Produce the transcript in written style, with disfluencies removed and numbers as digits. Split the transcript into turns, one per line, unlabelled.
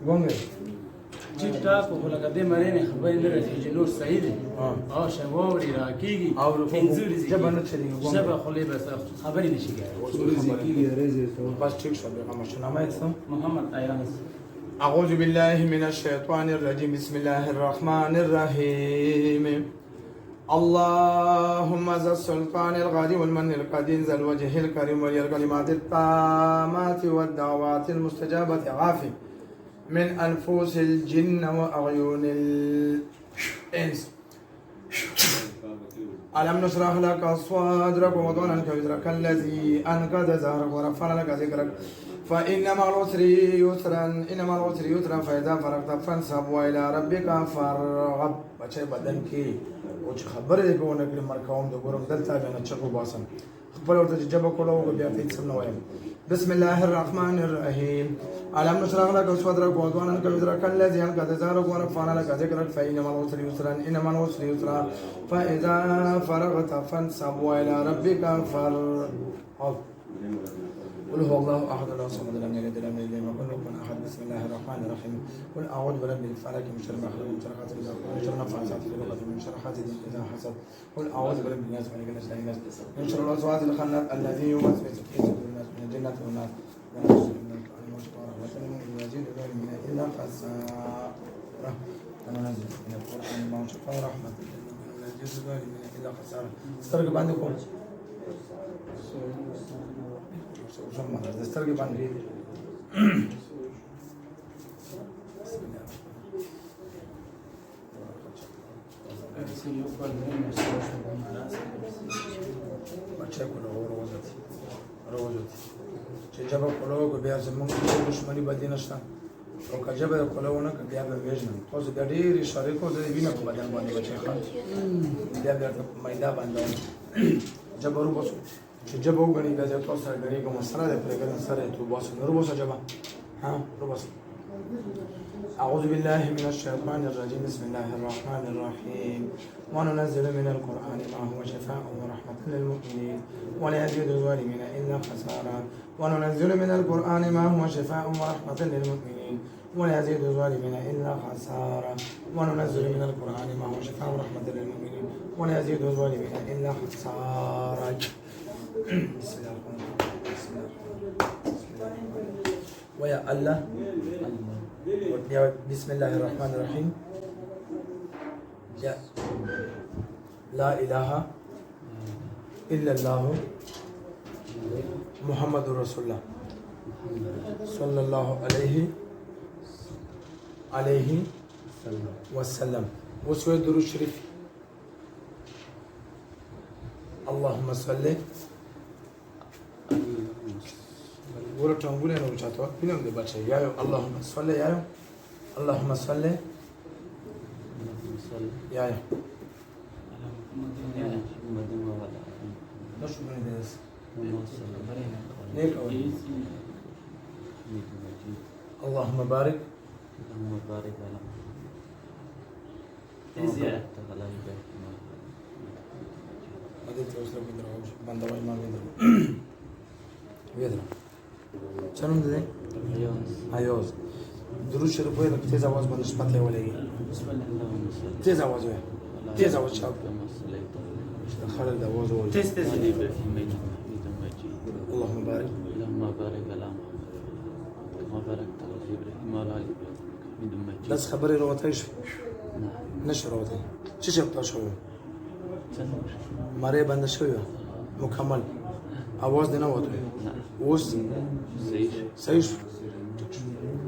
ګونګې
ټیک ټاک خو لکه دې مرینې خبرې نه رسېږي چې نور صحیح دی او شه واوري راکېږي پنځه ورځې
ژبه نه چلېږي
ژبه خولې بس خبرې نشي کولی
بس ټیک شو پیغمبر شو نامه یې څه
محمد ایانس
أعوذ بالله من الشيطان الرجيم بسم الله الرحمن الرحيم اللهم ذا السلطان الغادي والمن القديم ذا الوجه الكريم ولي الكلمات التامات والدعوات المستجابة عافي من أنفس الجن وأعين الإنس ألم نشرح لك صدرك ووضعنا عنك وزرك الذي أنقض ظهرك ورفعنا لك ذكرك فإن مع العسر يسرا إن مع العسر يسرا فإذا فرغت فانصب وإلى ربك فارغب بچه بدن کې او چې خبرې دې کوونه کړې مرکوم د ګورم دلته به نه چغو باسم خپل ورته جبه کولو بیا ته څه نه وایم بسم الله الرحمن الرحيم ألم نشرح لك صدرك ووضعنا عنك وزرك الذي أنقض ظهرك ورفعنا لك ذكرك فإن مع العسر يسرا إن مع العسر يسرا فإذا فرغت فانصب وإلى ربك فارغب قل هو الله احد الله الصمد لم يلد ولم يولد ولم يكن له كفوا احد بسم الله الرحمن الرحيم قل اعوذ برب الفلق من شر ما خلق من شر حاسد اذا وقب من شر النفاثات في العقد من شر حاسد اذا حسد قل اعوذ برب الناس ملك الناس اله الناس من شر الوسواس الخناس الذي يوسوس في صدور الناس من الجنه والناس ونعوذ بالله من الشيطان ورحمه من يزيد الظالمين الا خسارا وننزل من القران ما هو شفاء ورحمه للمؤمنين ولا يزيد الظالمين الا خسارا استرق عندكم د سترګې باندې بچه کله روزتي چې جبه کولو بیا زمونږ دښمني بدې نشته او که جبه کولونه که بیا به وژنم تاسو د ډېرې شریکو د وینه په بدن باندې بچی خان بیا بیرته میدا باندې جبه روبسو چې جبه وګڼي بیا زه تاسو سره ګڼېږم سره دی پرېږدم سره یې روباسو نه روباسه جبه روباسه أعوذ بالله من الشيطان الرجيم بسم الله الرحمن الرحيم وننزل من القرآن ما هو شفاء ورحمة للمؤمنين ولا يزيد الظالمين إلا خسارا وننزل من القرآن ما هو شفاء ورحمة للمؤمنين ولا يزيد الظالمين إلا خسارا وننزل من القرآن ما هو شفاء ورحمة للمؤمنين ولا يزيد الظالمين إلا خسارا بسم الله الرحمن الرحيم ويا الله بسم الله الرحمن الرحيم لا إله إلا الله محمد رسول الله صلى الله عليه وسلم وسوى درود شريف اللهم صل ورا تنقول أنا وجهته بينهم ده بس يا اللهم صل يا اللهم صل يا نشو من الناس ليك اللهم بارك
على
هذا توصل بدراوش بندوي ما بدرا چنم ده هيوز درود شریف وای تیز आवाज باندې شپته ولګي تیز आवाज وای تیز आवाज شاو خلل د आवाज وای
تیز
اللهم بارك
على محمد كما باركت على ابراهيم وعلى ال ابراهيم حميد مجيد
بس خبري روتای شو نشو روتای چی چپتا شو ماره بند شو مکمل आवाज نه وته اوس
صحيح
صحیح